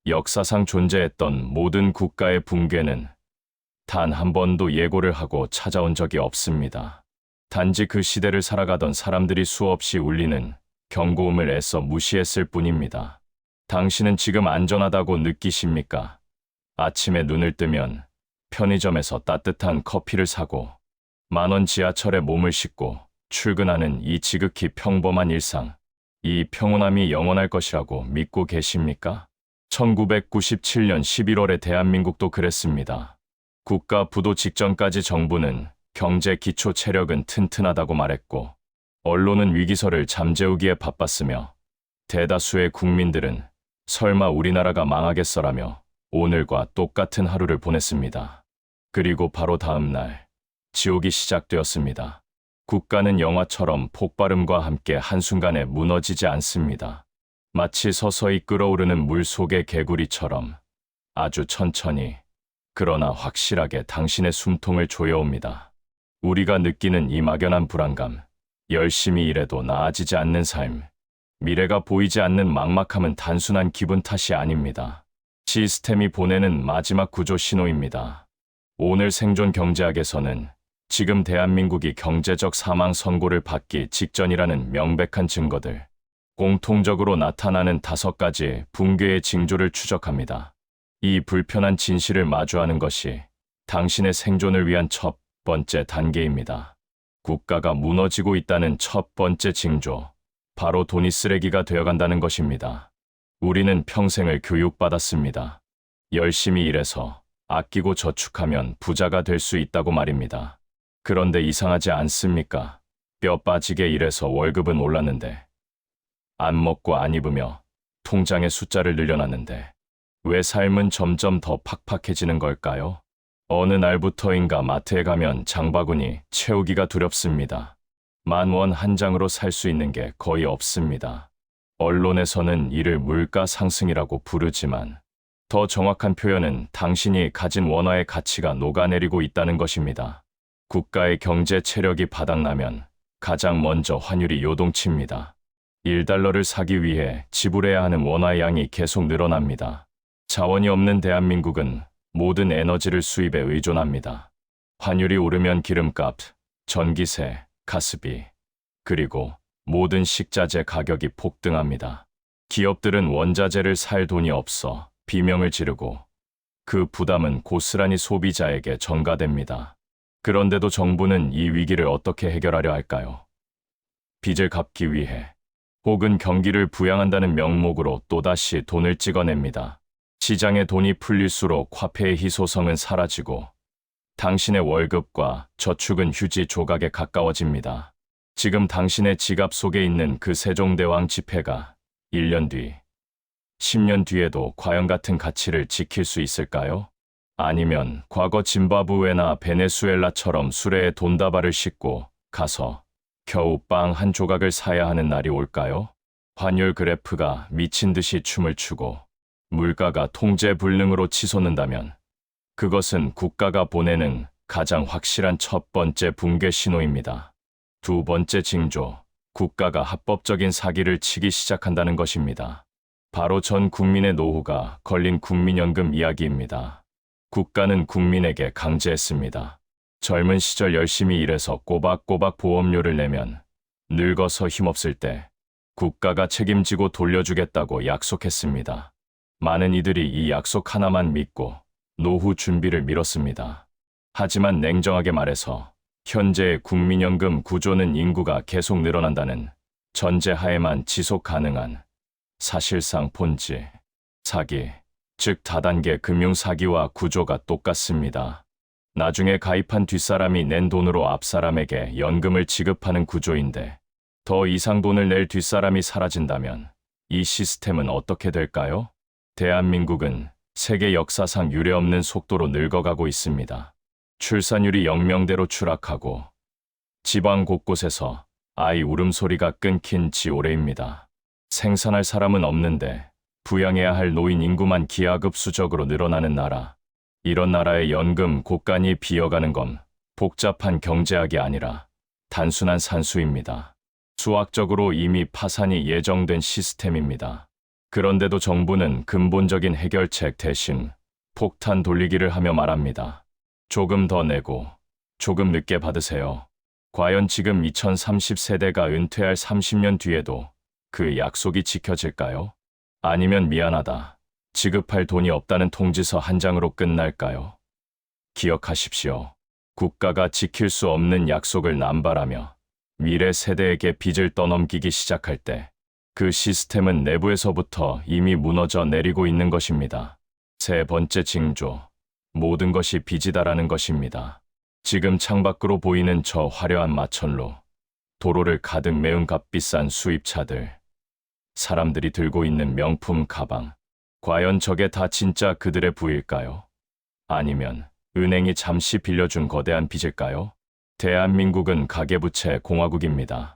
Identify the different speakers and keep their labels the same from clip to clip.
Speaker 1: 역사상 존재했던 모든 국가의 붕괴는 단 한 번도 예고를 하고 찾아온 적이 없습니다. 단지 그 시대를 살아가던 사람들이 수없이 울리는 경고음을 애써 무시했을 뿐입니다. 당신은 지금 안전하다고 느끼십니까? 아침에 눈을 뜨면 편의점에서 따뜻한 커피를 사고 10,000원 지하철에 몸을 싣고 출근하는 이 지극히 평범한 일상, 이 평온함이 영원할 것이라고 믿고 계십니까? 1997년 11월에 대한민국도 그랬습니다. 국가 부도 직전까지 정부는 경제 기초 체력은 튼튼하다고 말했고, 언론은 위기설을 잠재우기에 바빴으며, 대다수의 국민들은 설마 우리나라가 망하겠어라며 오늘과 똑같은 하루를 보냈습니다. 그리고 바로 다음 날, 지옥이 시작되었습니다. 국가는 영화처럼 폭발음과 함께 한순간에 무너지지 않습니다. 마치 서서히 끓어오르는 물 속의 개구리처럼 아주 천천히, 그러나 확실하게 당신의 숨통을 조여옵니다. 우리가 느끼는 이 막연한 불안감, 열심히 일해도 나아지지 않는 삶, 미래가 보이지 않는 막막함은 단순한 기분 탓이 아닙니다. 시스템이 보내는 마지막 구조 신호입니다. 오늘 생존 경제학에서는 지금 대한민국이 경제적 사망 선고를 받기 직전이라는 명백한 증거들, 공통적으로 나타나는 5가지 붕괴의 징조를 추적합니다. 이 불편한 진실을 마주하는 것이 당신의 생존을 위한 첫 번째 단계입니다. 국가가 무너지고 있다는 첫 번째 징조, 바로 돈이 쓰레기가 되어간다는 것입니다. 우리는 평생을 교육받았습니다. 열심히 일해서 아끼고 저축하면 부자가 될 수 있다고 말입니다. 그런데 이상하지 않습니까? 뼈 빠지게 일해서 월급은 올랐는데, 안 먹고 안 입으며 통장의 숫자를 늘려놨는데, 왜 삶은 점점 더 팍팍해지는 걸까요? 어느 날부터인가 마트에 가면 장바구니 채우기가 두렵습니다. 10,000원 한 장으로 살 수 있는 게 거의 없습니다. 언론에서는 이를 물가 상승이라고 부르지만 더 정확한 표현은 당신이 가진 원화의 가치가 녹아내리고 있다는 것입니다. 국가의 경제 체력이 바닥나면 가장 먼저 환율이 요동칩니다. 1달러를 사기 위해 지불해야 하는 원화의 양이 계속 늘어납니다. 자원이 없는 대한민국은 모든 에너지를 수입에 의존합니다. 환율이 오르면 기름값, 전기세, 가스비, 그리고 모든 식자재 가격이 폭등합니다. 기업들은 원자재를 살 돈이 없어 비명을 지르고 그 부담은 고스란히 소비자에게 전가됩니다. 그런데도 정부는 이 위기를 어떻게 해결하려 할까요? 빚을 갚기 위해 혹은 경기를 부양한다는 명목으로 또다시 돈을 찍어냅니다. 시장에 돈이 풀릴수록 화폐의 희소성은 사라지고 당신의 월급과 저축은 휴지 조각에 가까워집니다. 지금 당신의 지갑 속에 있는 그 세종대왕 지폐가 1년 뒤, 10년 뒤에도 과연 같은 가치를 지킬 수 있을까요? 아니면 과거 짐바브웨나 베네수엘라처럼 수레에 돈다발을 싣고 가서 겨우 빵 한 조각을 사야 하는 날이 올까요? 환율 그래프가 미친 듯이 춤을 추고 물가가 통제 불능으로 치솟는다면 그것은 국가가 보내는 가장 확실한 첫 번째 붕괴 신호입니다. 두 번째 징조, 국가가 합법적인 사기를 치기 시작한다는 것입니다. 바로 전 국민의 노후가 걸린 국민연금 이야기입니다. 국가는 국민에게 강제했습니다. 젊은 시절 열심히 일해서 꼬박꼬박 보험료를 내면 늙어서 힘없을 때 국가가 책임지고 돌려주겠다고 약속했습니다. 많은 이들이 이 약속 하나만 믿고 노후 준비를 미뤘습니다. 하지만 냉정하게 말해서 현재의 국민연금 구조는 인구가 계속 늘어난다는 전제하에만 지속 가능한 사실상 폰지, 사기, 즉 다단계 금융사기와 구조가 똑같습니다. 나중에 가입한 뒷사람이 낸 돈으로 앞사람에게 연금을 지급하는 구조인데 더 이상 돈을 낼 뒷사람이 사라진다면 이 시스템은 어떻게 될까요? 대한민국은 세계 역사상 유례없는 속도로 늙어가고 있습니다. 출산율이 영명대로 추락하고 지방 곳곳에서 아이 울음소리가 끊긴 지 오래입니다. 생산할 사람은 없는데 부양해야 할 노인 인구만 기하급수적으로 늘어나는 나라. 이런 나라의 연금 곳간이 비어가는 건 복잡한 경제학이 아니라 단순한 산수입니다. 수학적으로 이미 파산이 예정된 시스템입니다. 그런데도 정부는 근본적인 해결책 대신 폭탄 돌리기를 하며 말합니다. 조금 더 내고 조금 늦게 받으세요. 과연 지금 2030세대가 은퇴할 30년 뒤에도 그 약속이 지켜질까요? 아니면 미안하다, 지급할 돈이 없다는 통지서 한 장으로 끝날까요? 기억하십시오. 국가가 지킬 수 없는 약속을 남발하며 미래 세대에게 빚을 떠넘기기 시작할 때 그 시스템은 내부에서부터 이미 무너져 내리고 있는 것입니다. 세 번째 징조, 모든 것이 빚이다라는 것입니다. 지금 창밖으로 보이는 저 화려한 마천루, 도로를 가득 메운 값비싼 수입차들, 사람들이 들고 있는 명품 가방, 과연 저게 다 진짜 그들의 부일까요? 아니면 은행이 잠시 빌려준 거대한 빚일까요? 대한민국은 가계부채 공화국입니다.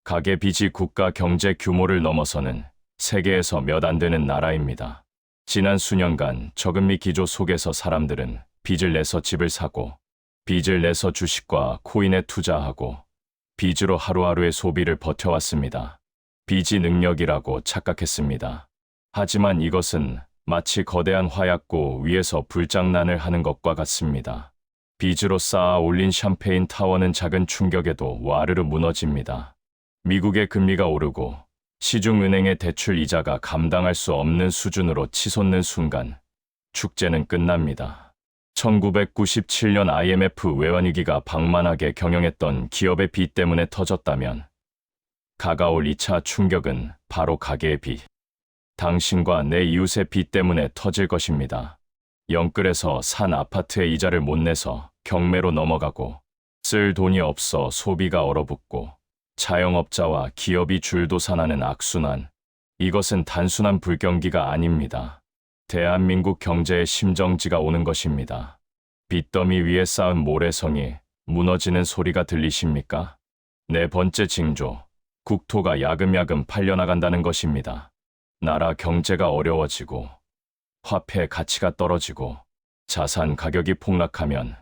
Speaker 1: 가계빚이 국가 경제 규모를 넘어서는 세계에서 몇 안 되는 나라입니다. 지난 수년간 저금리 기조 속에서 사람들은 빚을 내서 집을 사고, 빚을 내서 주식과 코인에 투자하고, 빚으로 하루하루의 소비를 버텨왔습니다. 빚이 능력이라고 착각했습니다. 하지만 이것은 마치 거대한 화약고 위에서 불장난을 하는 것과 같습니다. 빚으로 쌓아 올린 샴페인 타워는 작은 충격에도 와르르 무너집니다. 미국의 금리가 오르고 시중은행의 대출 이자가 감당할 수 없는 수준으로 치솟는 순간 축제는 끝납니다. 1997년 IMF 외환위기가 방만하게 경영했던 기업의 빚 때문에 터졌다면 다가올 2차 충격은 바로 가계의 빚, 당신과 내 이웃의 빚 때문에 터질 것입니다. 영끌에서 산 아파트의 이자를 못 내서 경매로 넘어가고, 쓸 돈이 없어 소비가 얼어붙고, 자영업자와 기업이 줄도산하는 악순환. 이것은 단순한 불경기가 아닙니다. 대한민국 경제의 심정지가 오는 것입니다. 빚더미 위에 쌓은 모래성이 무너지는 소리가 들리십니까? 네 번째 징조, 국토가 야금야금 팔려나간다는 것입니다. 나라 경제가 어려워지고, 화폐 가치가 떨어지고, 자산 가격이 폭락하면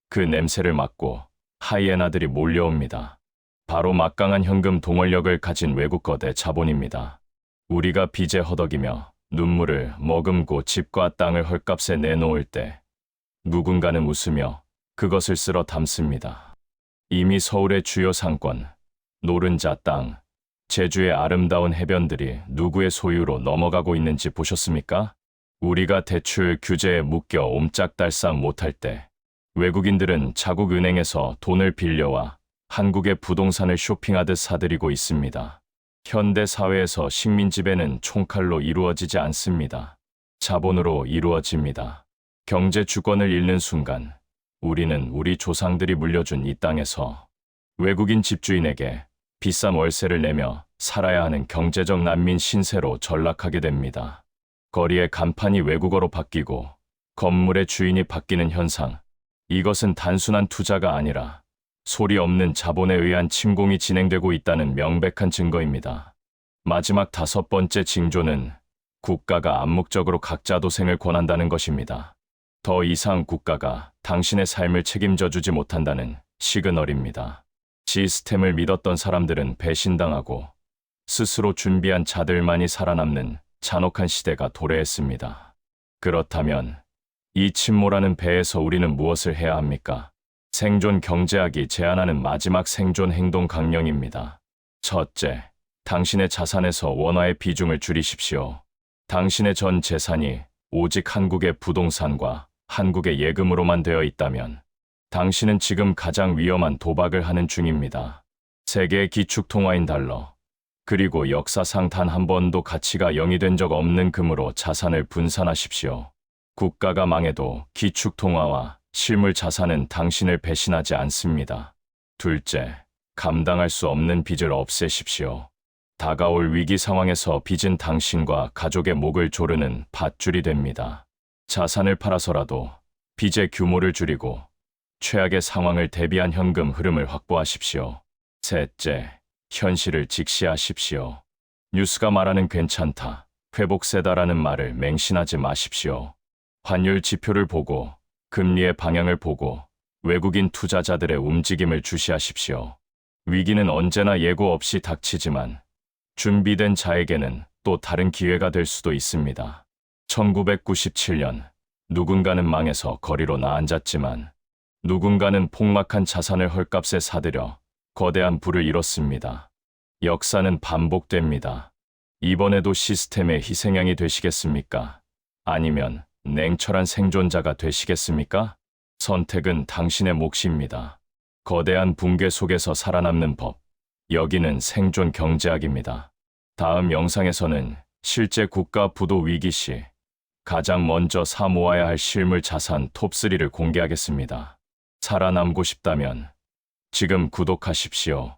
Speaker 1: 그 냄새를 맡고 하이에나들이 몰려옵니다. 바로 막강한 현금 동원력을 가진 외국 거대 자본입니다. 우리가 빚에 허덕이며 눈물을 머금고 집과 땅을 헐값에 내놓을 때 누군가는 웃으며 그것을 쓸어 담습니다. 이미 서울의 주요 상권, 노른자 땅, 제주의 아름다운 해변들이 누구의 소유로 넘어가고 있는지 보셨습니까? 우리가 대출 규제에 묶여 옴짝달싹 못할 때 외국인들은 자국 은행에서 돈을 빌려와 한국의 부동산을 쇼핑하듯 사들이고 있습니다. 현대 사회에서 식민 지배는 총칼로 이루어지지 않습니다. 자본으로 이루어집니다. 경제 주권을 잃는 순간 우리는 우리 조상들이 물려준 이 땅에서 외국인 집주인에게 비싼 월세를 내며 살아야 하는 경제적 난민 신세로 전락하게 됩니다. 거리의 간판이 외국어로 바뀌고 건물의 주인이 바뀌는 현상. 이것은 단순한 투자가 아니라 소리 없는 자본에 의한 침공이 진행되고 있다는 명백한 증거입니다. 마지막 다섯 번째 징조는 국가가 암묵적으로 각자 도생을 권한다는 것입니다. 더 이상 국가가 당신의 삶을 책임져 주지 못한다는 시그널입니다. 시스템을 믿었던 사람들은 배신당하고 스스로 준비한 자들만이 살아남는 잔혹한 시대가 도래했습니다. 그렇다면 이 침몰하는 배에서 우리는 무엇을 해야 합니까? 생존 경제학이 제안하는 마지막 생존 행동 강령입니다. 첫째, 당신의 자산에서 원화의 비중을 줄이십시오. 당신의 전 재산이 오직 한국의 부동산과 한국의 예금으로만 되어 있다면 당신은 지금 가장 위험한 도박을 하는 중입니다. 세계의 기축통화인 달러, 그리고 역사상 단 한 번도 가치가 0이 된 적 없는 금으로 자산을 분산하십시오. 국가가 망해도 기축통화와 실물 자산은 당신을 배신하지 않습니다. 둘째, 감당할 수 없는 빚을 없애십시오. 다가올 위기 상황에서 빚은 당신과 가족의 목을 조르는 밧줄이 됩니다. 자산을 팔아서라도 빚의 규모를 줄이고 최악의 상황을 대비한 현금 흐름을 확보하십시오. 셋째, 현실을 직시하십시오. 뉴스가 말하는 괜찮다, 회복세다라는 말을 맹신하지 마십시오. 환율 지표를 보고 금리의 방향을 보고 외국인 투자자들의 움직임을 주시하십시오. 위기는 언제나 예고 없이 닥치지만 준비된 자에게는 또 다른 기회가 될 수도 있습니다. 1997년 누군가는 망해서 거리로 나앉았지만 누군가는 폭락한 자산을 헐값에 사들여 거대한 부를 이뤘습니다. 역사는 반복됩니다. 이번에도 시스템의 희생양이 되시겠습니까? 아니면 냉철한 생존자가 되시겠습니까? 선택은 당신의 몫입니다. 거대한 붕괴 속에서 살아남는 법. 여기는 생존 경제학입니다. 다음 영상에서는 실제 국가 부도 위기 시 가장 먼저 사모아야 할 실물 자산 톱3를 공개하겠습니다. 살아남고 싶다면 지금 구독하십시오.